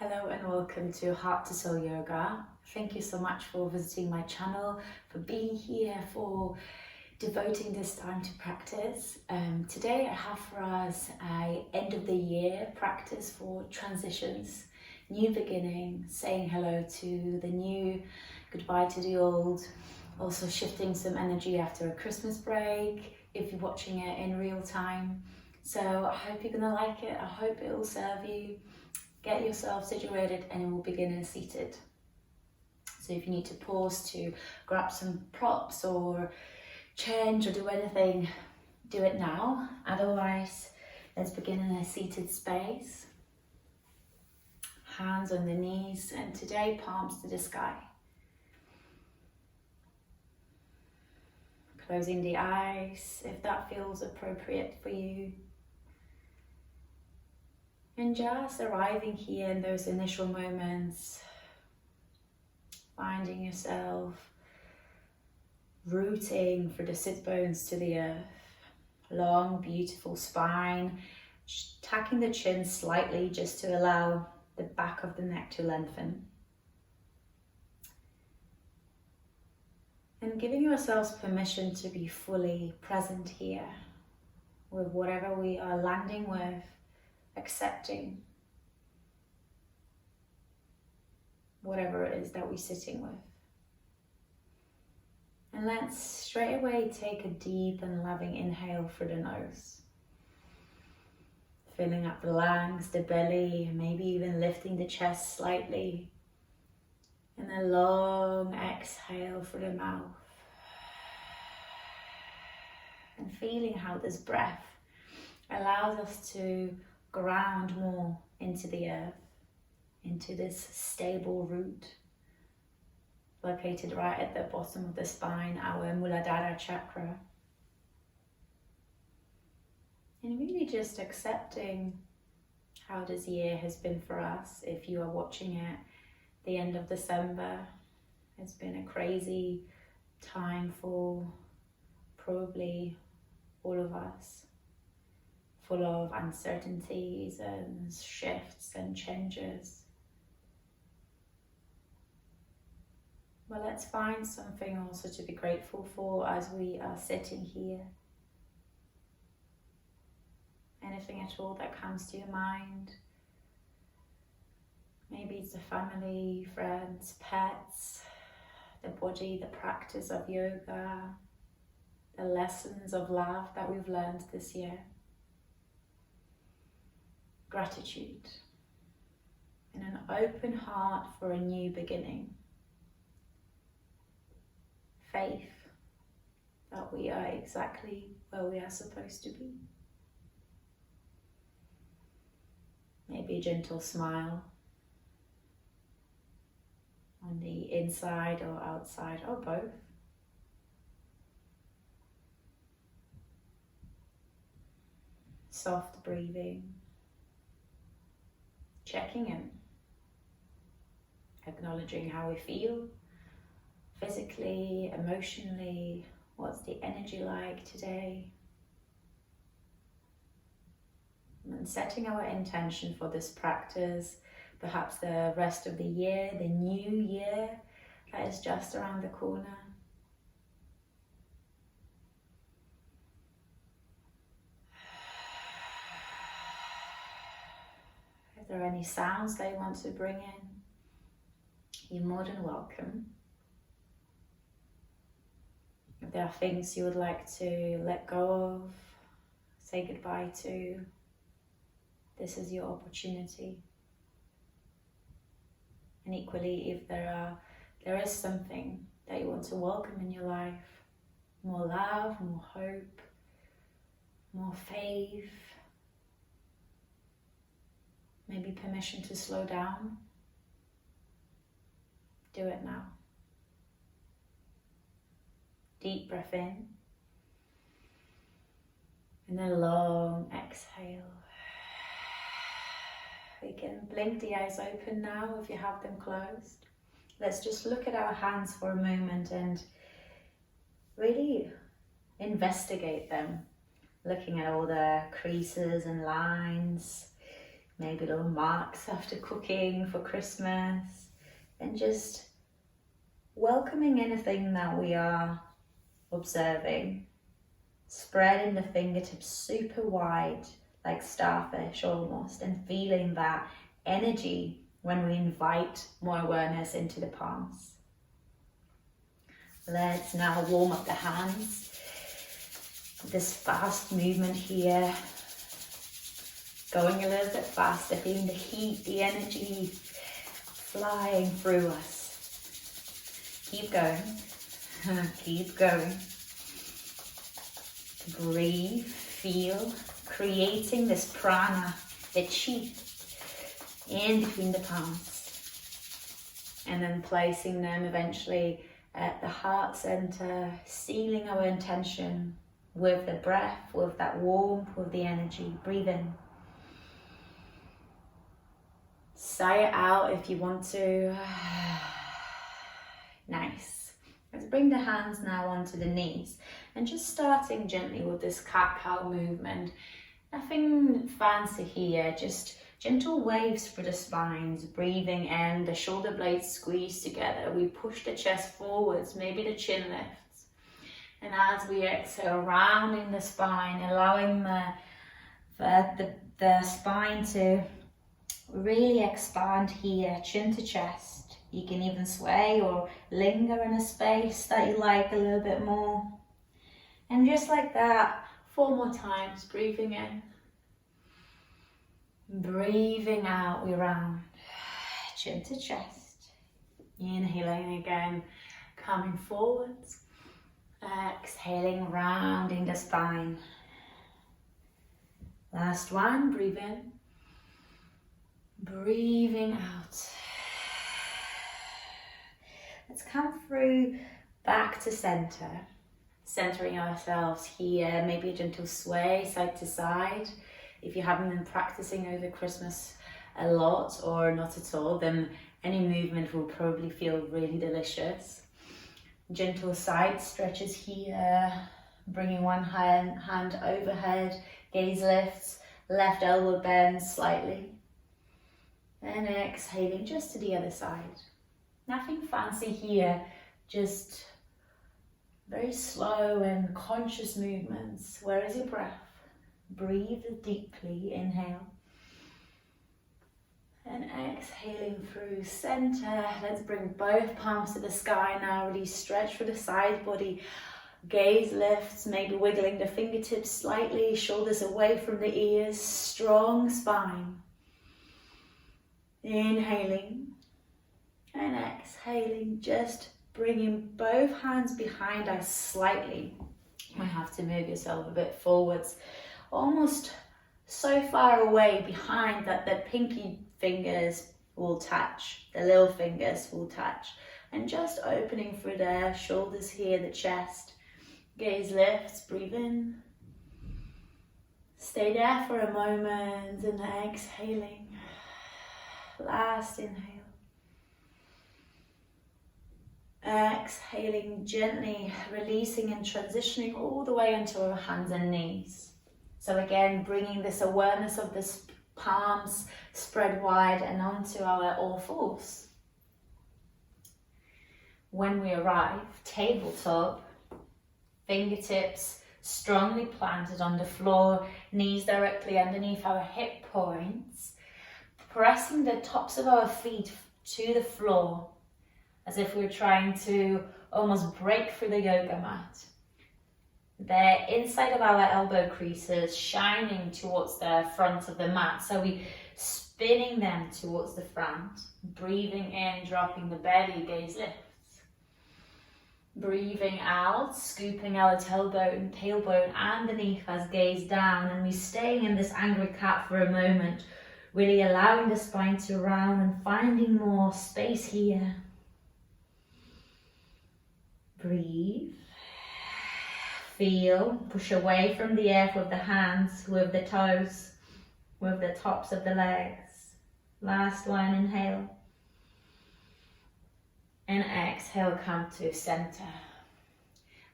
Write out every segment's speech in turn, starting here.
Hello and welcome to Heart to Soul Yoga. Thank you so much for visiting my channel, for being here, for devoting this time to practice. Today I have for us a end of the year practice for transitions, new beginning, saying hello to the new, goodbye to the old, also shifting some energy after a Christmas break if you're watching it in real time. So I hope you're gonna like it. I hope it will serve you. Get yourself situated and we'll begin in seated. So if you need to pause to grab some props or change or do anything, do it now. Otherwise, let's begin in a seated space. Hands on the knees, and today palms to the sky. Closing the eyes if that feels appropriate for you. And just arriving here in those initial moments, finding yourself rooting through the sit bones to the earth. Long, beautiful spine, tucking the chin slightly just to allow the back of the neck to lengthen. And giving yourselves permission to be fully present here with whatever we are landing with. Accepting whatever it is that we're sitting with. And let's straight away take a deep and loving inhale through the nose. Filling up the lungs, the belly, maybe even lifting the chest slightly. And a long exhale through the mouth. And feeling how this breath allows us to ground more into the earth, into this stable root located right at the bottom of the spine, our Muladhara chakra. And really just accepting how this year has been for us. If you are watching it the end of December, it's been a crazy time for probably all of us. Full of uncertainties and shifts and changes. But let's find something also to be grateful for as we are sitting here. Anything at all that comes to your mind. Maybe it's the family, friends, pets, the body, the practice of yoga, the lessons of love that we've learned this year. Gratitude and an open heart for a new beginning. Faith that we are exactly where we are supposed to be. Maybe a gentle smile on the inside or outside or both. Soft breathing. Checking in, acknowledging how we feel, physically, emotionally, what's the energy like today, and setting our intention for this practice, perhaps the rest of the year, the new year that is just around the corner. If there are any sounds that you want to bring in, you're more than welcome. If there are things you would like to let go of, say goodbye to, this is your opportunity. And equally, if there is something that you want to welcome in your life, more love, more hope, more faith, maybe permission to slow down, do it now. Deep breath in, and a long exhale. We can blink the eyes open now if you have them closed. Let's just look at our hands for a moment and really investigate them. Looking at all the creases and lines, maybe little marks after cooking for Christmas, and just welcoming anything that we are observing, spreading the fingertips super wide like starfish almost, and feeling that energy when we invite more awareness into the palms. Let's now warm up the hands. This fast movement here, going a little bit faster, feeling the heat, the energy flying through us. Keep going, keep going. Breathe, feel, creating this prana, the chi, in between the palms. And then placing them eventually at the heart center, sealing our intention with the breath, with that warmth, with the energy. Breathe in. Sigh it out if you want to. Nice. Let's bring the hands now onto the knees, and just starting gently with this cat-cow movement. Nothing fancy here, just gentle waves through the spines, breathing in, the shoulder blades squeeze together. We push the chest forwards, maybe the chin lifts. And as we exhale, rounding the spine, allowing the spine to really expand here, chin to chest. You can even sway or linger in a space that you like a little bit more. And just like that, 4 more times, breathing in. Breathing out, we round, chin to chest. Inhaling again, coming forwards. Exhaling, rounding the spine. Last one, breathe in. Breathing out. Let's come through back to center. Centering ourselves here, maybe a gentle sway side to side. If you haven't been practicing over Christmas a lot or not at all, then any movement will probably feel really delicious. Gentle side stretches here, bringing one hand overhead, gaze lifts, left elbow bends slightly. And exhaling just to the other side. Nothing fancy here, just very slow and conscious movements. Where is your breath? Breathe deeply, inhale. And exhaling through center. Let's bring both palms to the sky now. Really stretch through the side body. Gaze lifts, maybe wiggling the fingertips slightly. Shoulders away from the ears. Strong spine. Inhaling. And exhaling. Just bringing both hands behind us slightly. You might have to move yourself a bit forwards. Almost so far away behind that the pinky fingers will touch, the little fingers will touch. And just opening through the shoulders here, the chest. Gaze lifts, breathe in. Stay there for a moment and exhaling. Last inhale. Exhaling gently, releasing and transitioning all the way into our hands and knees. So again, bringing this awareness of the palms spread wide and onto our all fours. When we arrive, tabletop, fingertips strongly planted on the floor, knees directly underneath our hip points, pressing the tops of our feet to the floor as if we're trying to almost break through the yoga mat. The inside of our elbow creases shining towards the front of the mat. So we spinning them towards the front. Breathing in, dropping the belly, gaze lifts. Breathing out, scooping our tailbone underneath us, gaze down. And we're staying in this angry cat for a moment. Really allowing the spine to round and finding more space here. Breathe. Feel, push away from the earth with the hands, with the toes, with the tops of the legs. Last one, inhale. And exhale, come to center.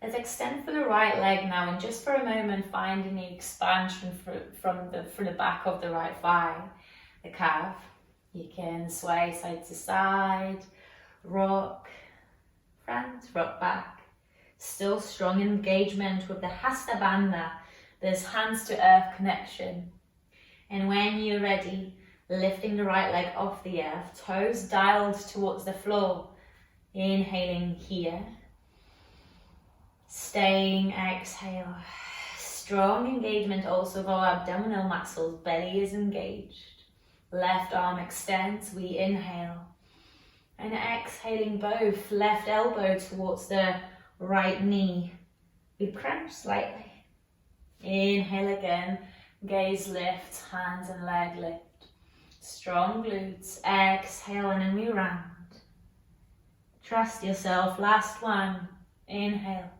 Let's extend through the right leg now, and just for a moment, finding the expansion through the back of the right thigh. the calf. You can sway side to side, rock front, rock back. Still strong engagement with the hasta bandha, this hands to earth connection. And when you're ready, lifting the right leg off the earth, toes dialed towards the floor. Inhaling here. Staying, exhale. Strong engagement also of our abdominal muscles, belly is engaged. Left arm extends, we inhale. And exhaling both, left elbow towards the right knee. We crunch slightly. Inhale again, gaze lifts, hands and leg lift. Strong glutes, exhale and then we round. Trust yourself, last one. Inhale.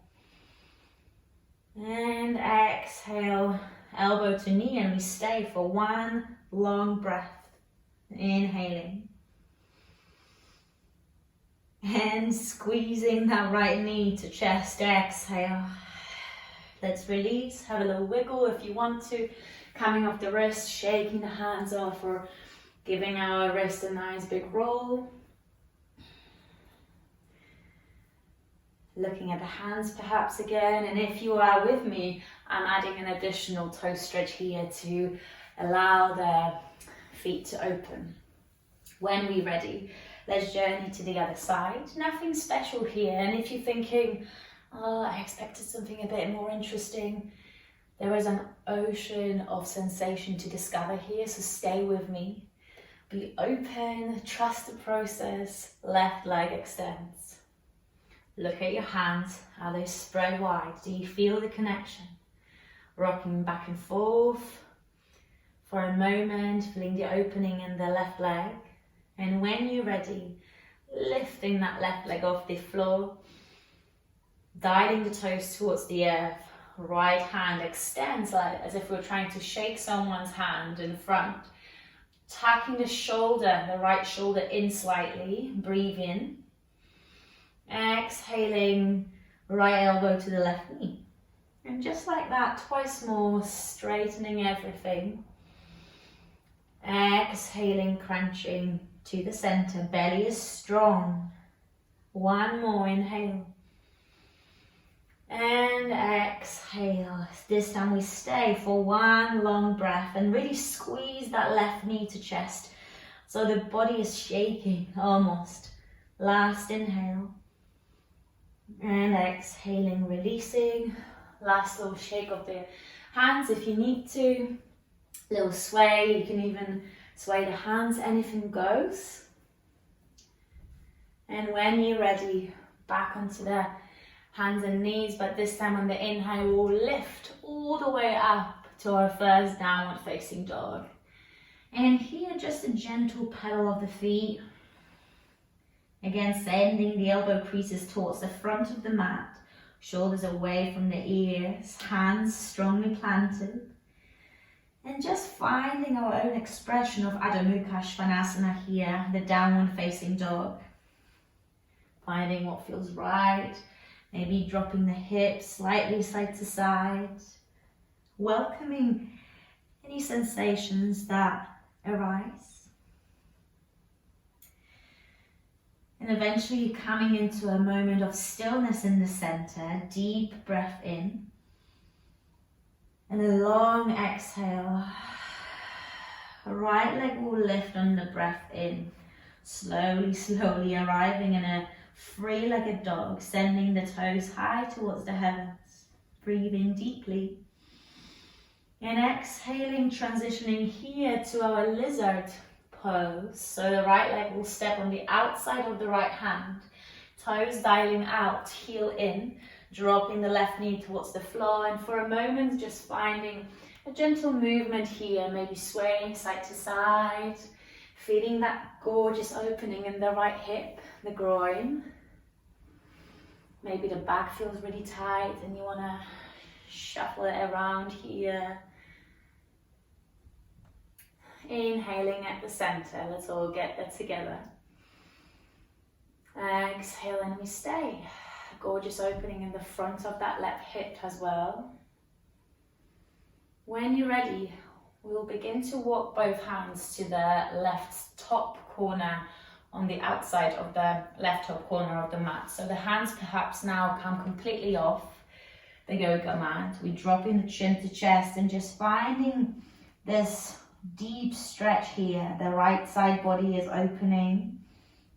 And exhale, elbow to knee, and we stay for one long breath. Inhaling. And squeezing that right knee to chest, exhale. Let's release, have a little wiggle if you want to. Coming off the wrist, shaking the hands off, or giving our wrist a nice big roll. Looking at the hands perhaps again, and if you are with me, I'm adding an additional toe stretch here to allow the feet to open. When we're ready, let's journey to the other side. Nothing special here, and if you're thinking, oh, I expected something a bit more interesting, there is an ocean of sensation to discover here, so stay with me. Be open, trust the process, left leg extends. Look at your hands, how they spread wide. Do you feel the connection? Rocking back and forth for a moment, feeling the opening in the left leg. And when you're ready, lifting that left leg off the floor, dialing the toes towards the earth. Right hand extends like as if we're trying to shake someone's hand in front. Tucking the shoulder, the right shoulder in slightly. Breathe in. Exhaling, right elbow to the left knee. And just like that, twice more, straightening everything. Exhaling, crunching to the center. Belly is strong. One more, inhale. And exhale. This time we stay for one long breath and really squeeze that left knee to chest. So the body is shaking almost. Last inhale. And exhaling, releasing. Last little shake of the hands if you need to. Little sway, you can even sway the hands, anything goes. And when you're ready, back onto the hands and knees, but this time on the inhale, we'll lift all the way up to our first downward facing dog. And here, just a gentle pedal of the feet. Again, sending the elbow creases towards the front of the mat, shoulders away from the ears, hands strongly planted. And just finding our own expression of Adho Mukha Svanasana here, the downward facing dog. Finding what feels right, maybe dropping the hips slightly side to side. Welcoming any sensations that arise. And eventually coming into a moment of stillness in the center, deep breath in. And a long exhale. Right leg will lift on the breath in. Slowly, slowly arriving in a three-legged dog, sending the toes high towards the heavens. Breathing deeply. And exhaling, transitioning here to our lizard pose. So the right leg will step on the outside of the right hand. Toes dialing out, heel in. Dropping the left knee towards the floor, and for a moment just finding a gentle movement here, maybe swaying side to side, feeling that gorgeous opening in the right hip, the groin. Maybe the back feels really tight and you want to shuffle it around here. Inhaling at the center, let's all get that together. Exhale and we stay. Gorgeous opening in the front of that left hip as well. When you're ready, We'll begin to walk both hands to the left top corner on the outside of the left top corner of the mat. So the hands perhaps now come completely off the yoga mat. We drop in the chin to chest and just finding this deep stretch here. The right side body is opening.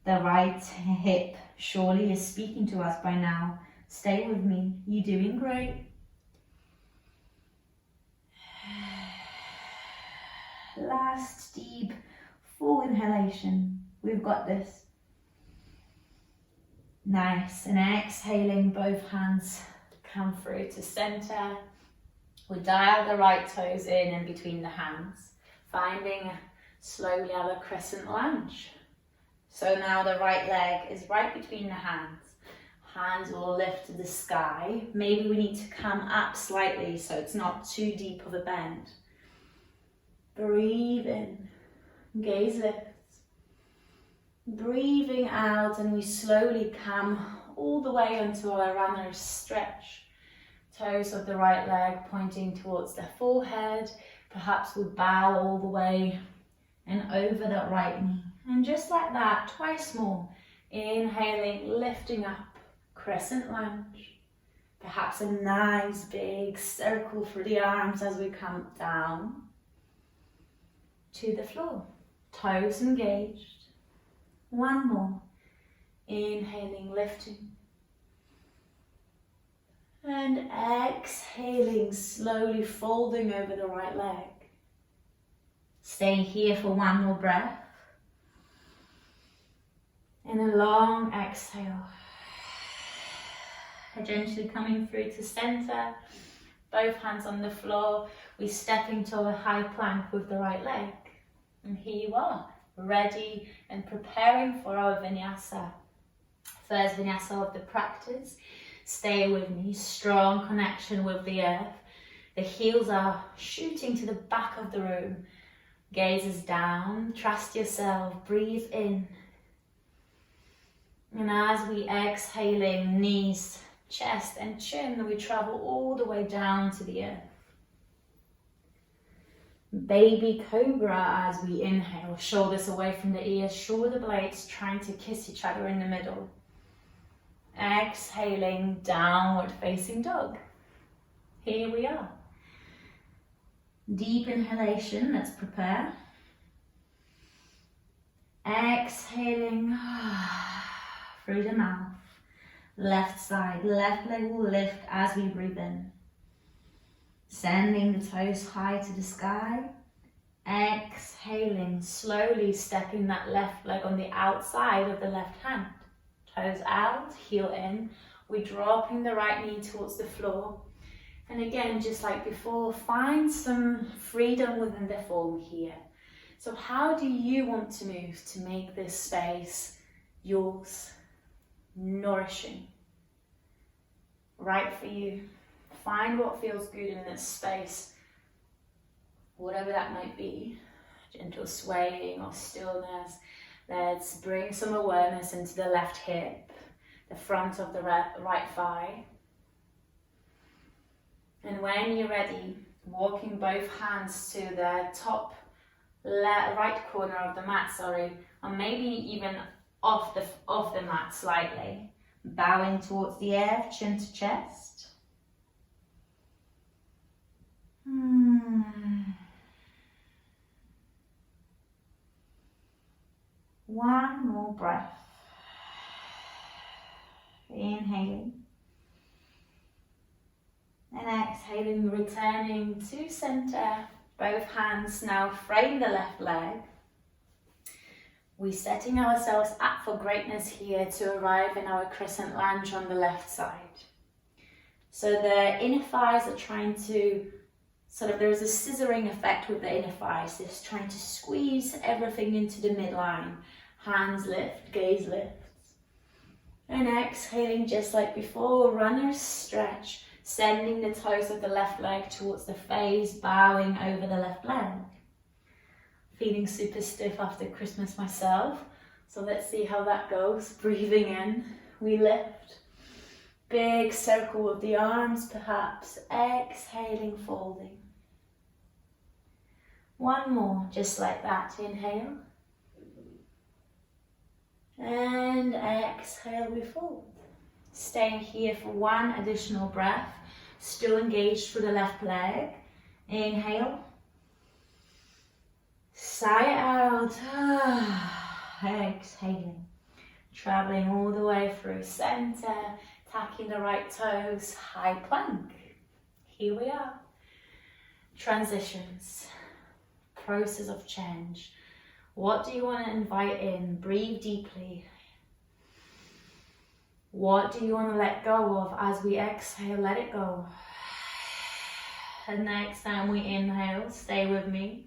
The right hip surely is speaking to us by now. Stay with me. You're doing great. Last deep full inhalation. We've got this. Nice. And exhaling, both hands come through to center. We dial the right toes in between the hands, finding slowly our crescent lunge. So now the right leg is right between the hands. Hands will lift to the sky. Maybe we need to come up slightly so it's not too deep of a bend. Breathe in, gaze lifts. Breathing out, and we slowly come all the way into our runner's stretch. Toes of the right leg pointing towards the forehead. Perhaps we bow all the way and over that right knee. And just like that, twice more. Inhaling, lifting up, crescent lunge. Perhaps a nice big circle through the arms as we come down to the floor. Toes engaged. One more. Inhaling, lifting. And exhaling, slowly folding over the right leg. Stay here for one more breath. And a long exhale. Gently coming through to center. Both hands on the floor. We step into a high plank with the right leg. And here you are, ready and preparing for our vinyasa. First vinyasa of the practice. Stay with me, strong connection with the earth. The heels are shooting to the back of the room. Gaze is down, trust yourself, breathe in. And as we exhaling, knees, chest and chin, we travel all the way down to the earth. Baby cobra as we inhale, shoulders away from the ears, shoulder blades trying to kiss each other in the middle. Exhaling, downward facing dog. Here we are. Deep inhalation, let's prepare. Exhaling through the mouth. Left side, left leg will lift as we breathe in. Sending the toes high to the sky. Exhaling, slowly stepping that left leg on the outside of the left hand. Toes out, heel in. We're dropping the right knee towards the floor. And again, just like before, find some freedom within the form here. So how do you want to move to make this space yours? Nourishing. Right for you. Find what feels good in this space. Whatever that might be. Gentle swaying or stillness. Let's bring some awareness into the left hip, the front of the right thigh. And when you're ready, walking both hands to the top right corner of the mat, or maybe even off the mat slightly. Bowing towards the earth, chin to chest. One more breath. Inhaling. And exhaling, returning to center. Both hands now frame the left leg. We're setting ourselves up for greatness here to arrive in our crescent lunge on the left side. So the inner thighs are trying to there's a scissoring effect with the inner thighs. It's trying to squeeze everything into the midline. Hands lift, gaze lifts. And exhaling just like before, runner's stretch. Sending the toes of the left leg towards the face, bowing over the left leg. Feeling super stiff after Christmas myself. So let's see how that goes. Breathing in, we lift. Big circle with the arms perhaps. Exhaling, folding. One more, just like that. Inhale. And exhale, we fold. Stay here for one additional breath. Still engaged through the left leg. Inhale. Sigh out. Exhaling. Traveling all the way through center. Tacking the right toes. High plank. Here we are. Transitions. Process of change. What do you want to invite in? Breathe deeply. What do you want to let go of? As we exhale, let it go. And next time we inhale, stay with me.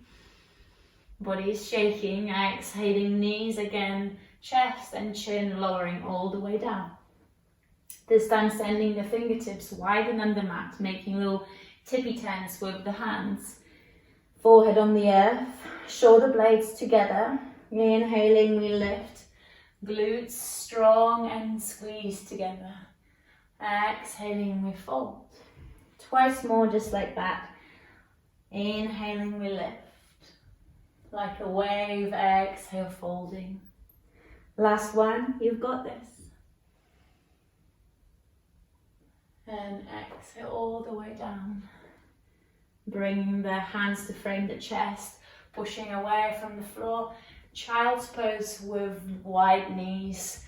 Body is shaking, exhaling, knees again, chest and chin lowering all the way down. This time sending the fingertips wide and under mat, making little tippy turns with the hands. Forehead on the earth, shoulder blades together. Inhaling, we lift. Glutes strong and squeeze together. Exhaling, we fold. Twice more, just like that. Inhaling, we lift. Like a wave, exhale, folding. Last one, you've got this. And exhale all the way down. Bringing the hands to frame the chest, pushing away from the floor. Child's pose with wide knees,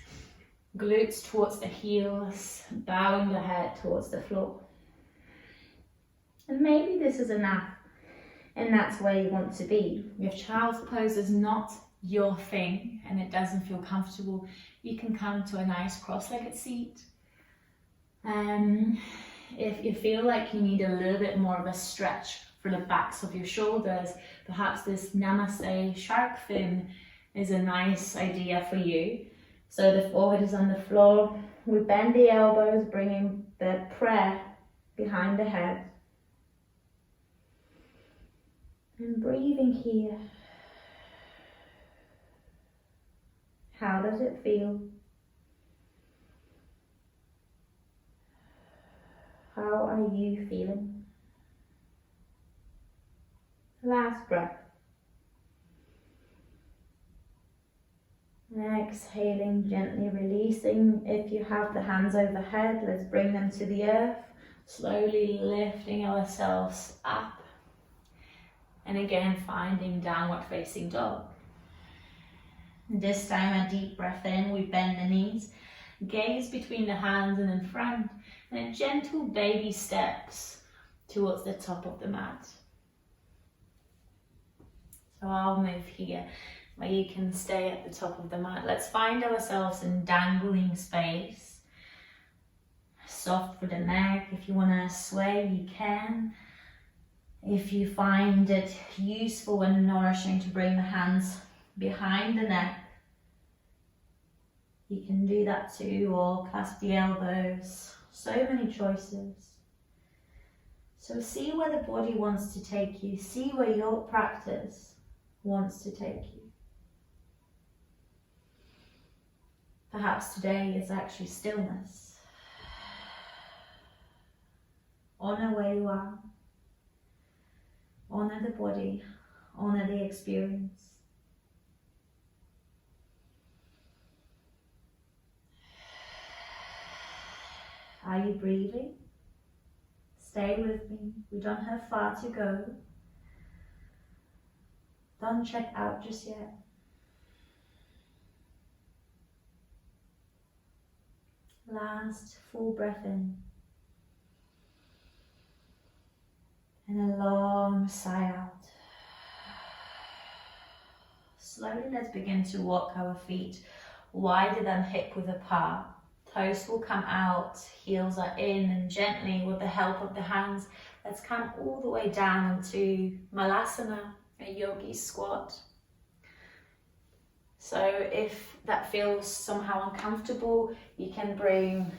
glutes towards the heels, bowing the head towards the floor. And maybe this is enough, and that's where you want to be. If child's pose is not your thing and it doesn't feel comfortable, you can come to a nice cross-legged seat. If you feel like you need a little bit more of a stretch for the backs of your shoulders, perhaps this Namaste shark fin is a nice idea for you. So the forehead is on the floor. We bend the elbows, bringing the prayer behind the head. And breathing here. How does it feel? How are you feeling? Last breath. Exhaling, gently releasing. If you have the hands overhead, let's bring them to the earth. Slowly lifting ourselves up. And again, finding downward facing dog. This time a deep breath in, we bend the knees. Gaze between the hands and in front. And gentle baby steps towards the top of the mat. So I'll move here where you can stay at the top of the mat. Let's find ourselves in dangling space. Soft for the neck. If you want to sway, you can. If you find it useful and nourishing to bring the hands behind the neck, you can do that too, or clasp the elbows. So many choices. So see where the body wants to take you. See where your practice wants to take you. Perhaps today is actually stillness. Honor where you are. Honor the body. Honor the experience. Are you breathing? Stay with me. We don't have far to go. Don't check out just yet. Last full breath in. And a long sigh out. Slowly let's begin to walk our feet wider than hip width apart. Toes will come out, heels are in, and gently with the help of the hands, let's come all the way down into Malasana, a yogi squat. So if that feels somehow uncomfortable, you can bring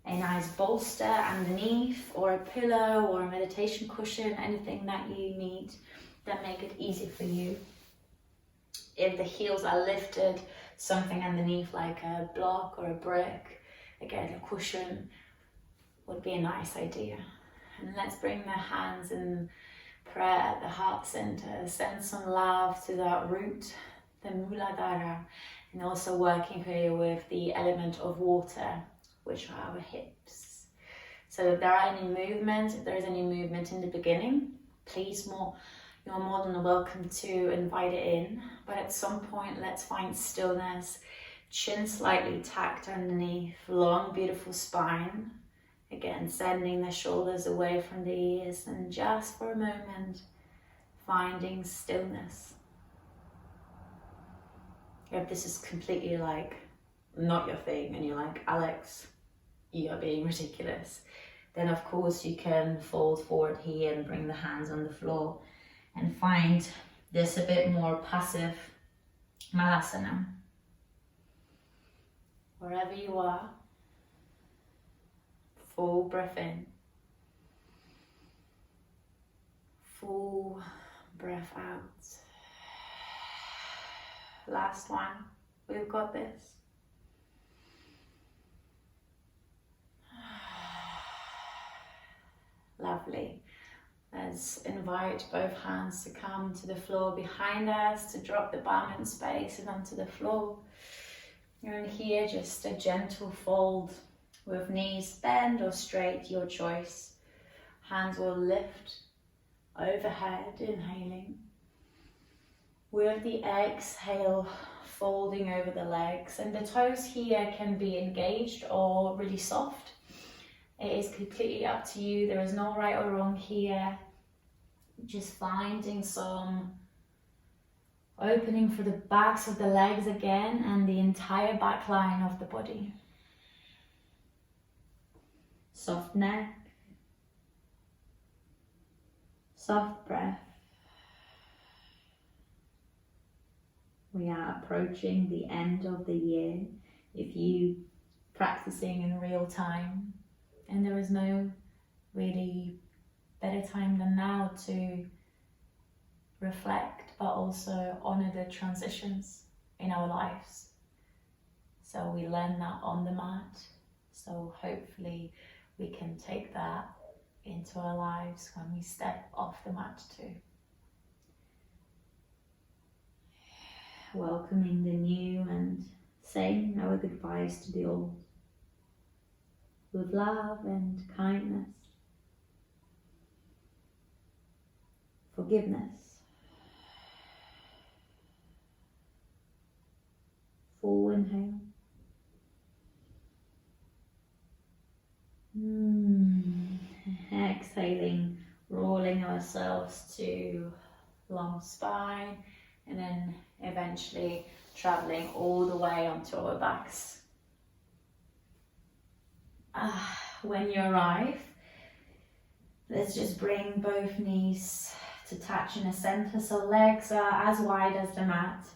a nice bolster underneath, or a pillow, or a meditation cushion, anything that you need that make it easy for you. If the heels are lifted, something underneath like a block or a brick, again a cushion would be a nice idea. And let's bring the hands in prayer at the heart center. Send some love to that root, the Muladhara, and also working here with the element of water, which are our hips. So if there are any movement, if there is any movement in the beginning, please you're more than welcome to invite it in. But at some point, let's find stillness, chin slightly tucked underneath, long, beautiful spine. Again, sending the shoulders away from the ears, and just for a moment, finding stillness. If this is completely like not your thing and you're like, Alex, you are being ridiculous, then of course you can fold forward here and bring the hands on the floor and find this a bit more passive Malasana. Wherever you are, full breath in, full breath out. Last one, we've got this. Lovely. Let's invite both hands to come to the floor behind us, to drop the bum in space and onto the floor. And here, just a gentle fold with knees bent or straight, your choice. Hands will lift overhead, inhaling. With the exhale, folding over the legs, and the toes here can be engaged or really soft. It is completely up to you. There is no right or wrong here. Just finding some opening for the backs of the legs again and the entire back line of the body. Soft neck, soft breath. We are approaching the end of the year. If you practicing in real time, and there is no really better time than now to reflect, but also honor the transitions in our lives. So we learn that on the mat. So hopefully we can take that into our lives when we step off the mat too. Welcoming the new and saying our goodbyes to the old with love and kindness, forgiveness. Full inhale. Exhaling, rolling ourselves to long spine, and then eventually traveling all the way onto our backs. When you arrive, let's just bring both knees to touch in the center, so legs are as wide as the mat.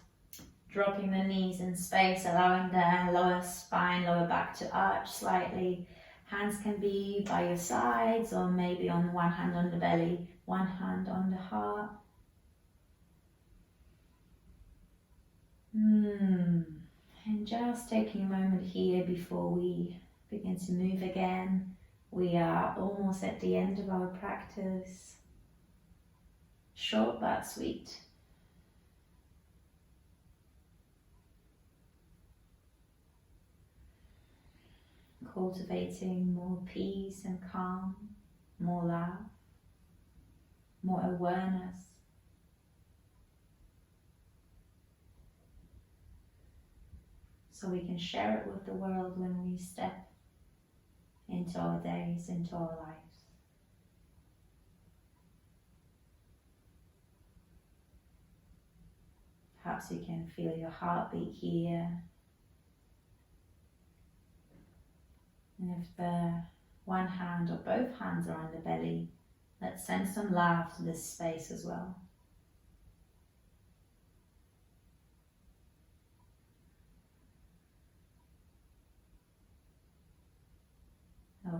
Dropping the knees in space, allowing the lower spine, lower back to arch slightly. Hands can be by your sides, or maybe on one hand on the belly, one hand on the heart. And just taking a moment here before we begin to move again. We are almost at the end of our practice. Short but sweet. Cultivating more peace and calm, more love, more awareness. So we can share it with the world when we step into our days, into our lives. Perhaps you can feel your heartbeat here. And if the one hand or both hands are on the belly, let's send some love to this space as well.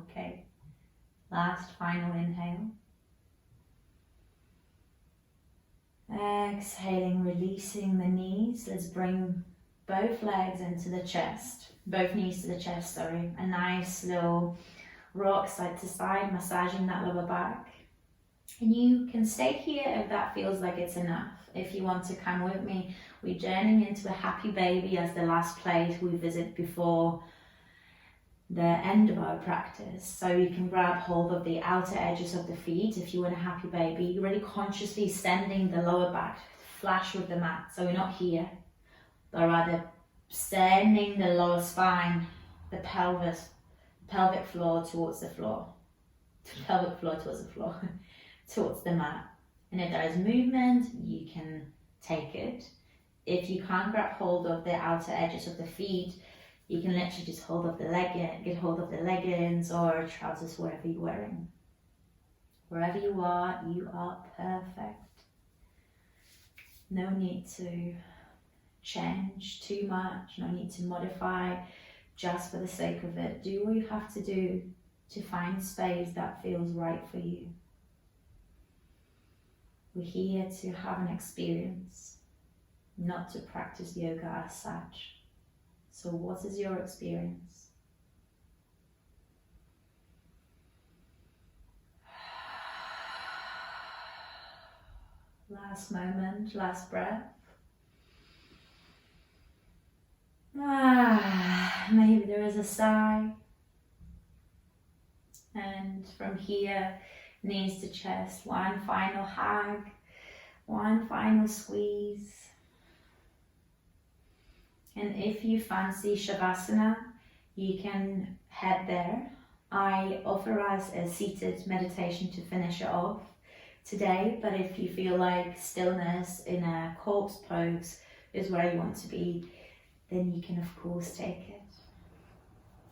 Okay, last final inhale. Exhaling, releasing the knees. Let's bring both legs into the chest, both knees to the chest, sorry. A nice little rock side to side, massaging that lower back. And you can stay here if that feels like it's enough. If you want to come with me, we're journeying into a happy baby as the last place we visit before the end of our practice. So you can grab hold of the outer edges of the feet if you want a happy baby. You're really consciously sending the lower back flush with the mat. So we're not here, but rather sending the lower spine, the pelvic floor towards the floor. Pelvic floor towards the floor, towards the mat. And if there is movement, you can take it. If you can't grab hold of the outer edges of the feet, you can literally just hold of the get hold of the leggings or trousers, wherever you're wearing. Wherever you are perfect. No need to change too much, no need to modify just for the sake of it. Do what you have to do to find space that feels right for you. We're here to have an experience, not to practice yoga as such. So what is your experience? Last moment, last breath. Maybe there is a sigh. And from here, knees to chest, one final hug, one final squeeze. And if you fancy Shavasana, you can head there. I offer us a seated meditation to finish it off today, but if you feel like stillness in a corpse pose is where you want to be, then you can of course take it.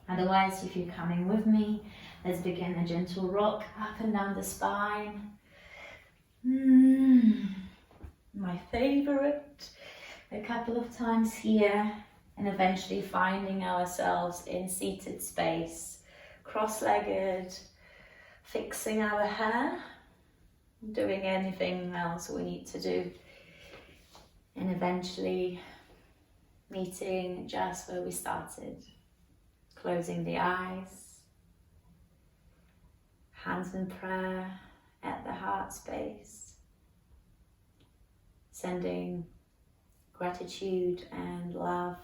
Otherwise, if you're coming with me, let's begin a gentle rock up and down the spine. My favorite. A couple of times here, and eventually finding ourselves in seated space, cross-legged, fixing our hair, doing anything else we need to do, and eventually meeting just where we started. Closing the eyes, hands in prayer at the heart space, sending gratitude and love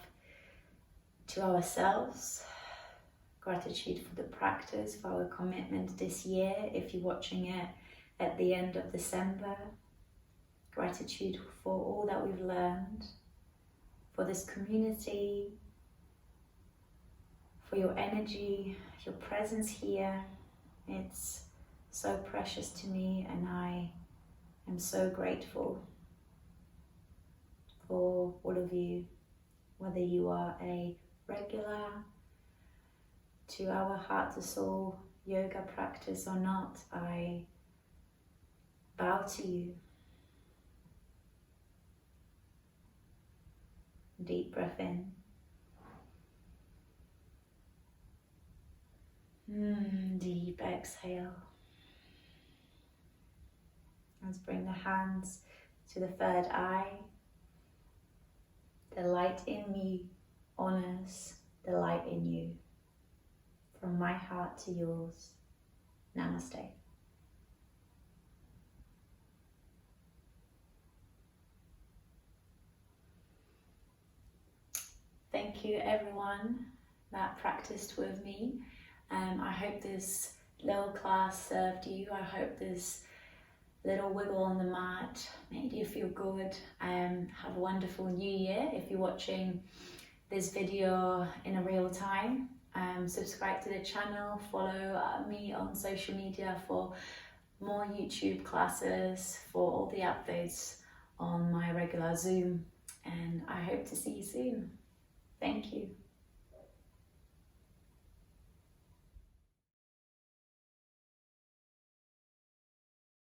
to ourselves, gratitude for the practice, for our commitment this year, if you're watching it at the end of December, gratitude for all that we've learned, for this community, for your energy, your presence here. It's so precious to me, and I am so grateful for all of you, whether you are a regular 2-hour heart to soul yoga practice or not. I bow to you. Deep breath in. Deep exhale. Let's bring the hands to the third eye. The light in me honors the light in you. From my heart to yours. Namaste. Thank you everyone that practiced with me. I hope this little class served you. I hope this little wiggle on the mat made you feel good. Have a wonderful new year. If you're watching this video in a real time, subscribe to the channel, follow me on social media for more YouTube classes, for all the updates on my regular Zoom, and I hope to see you soon. Thank you.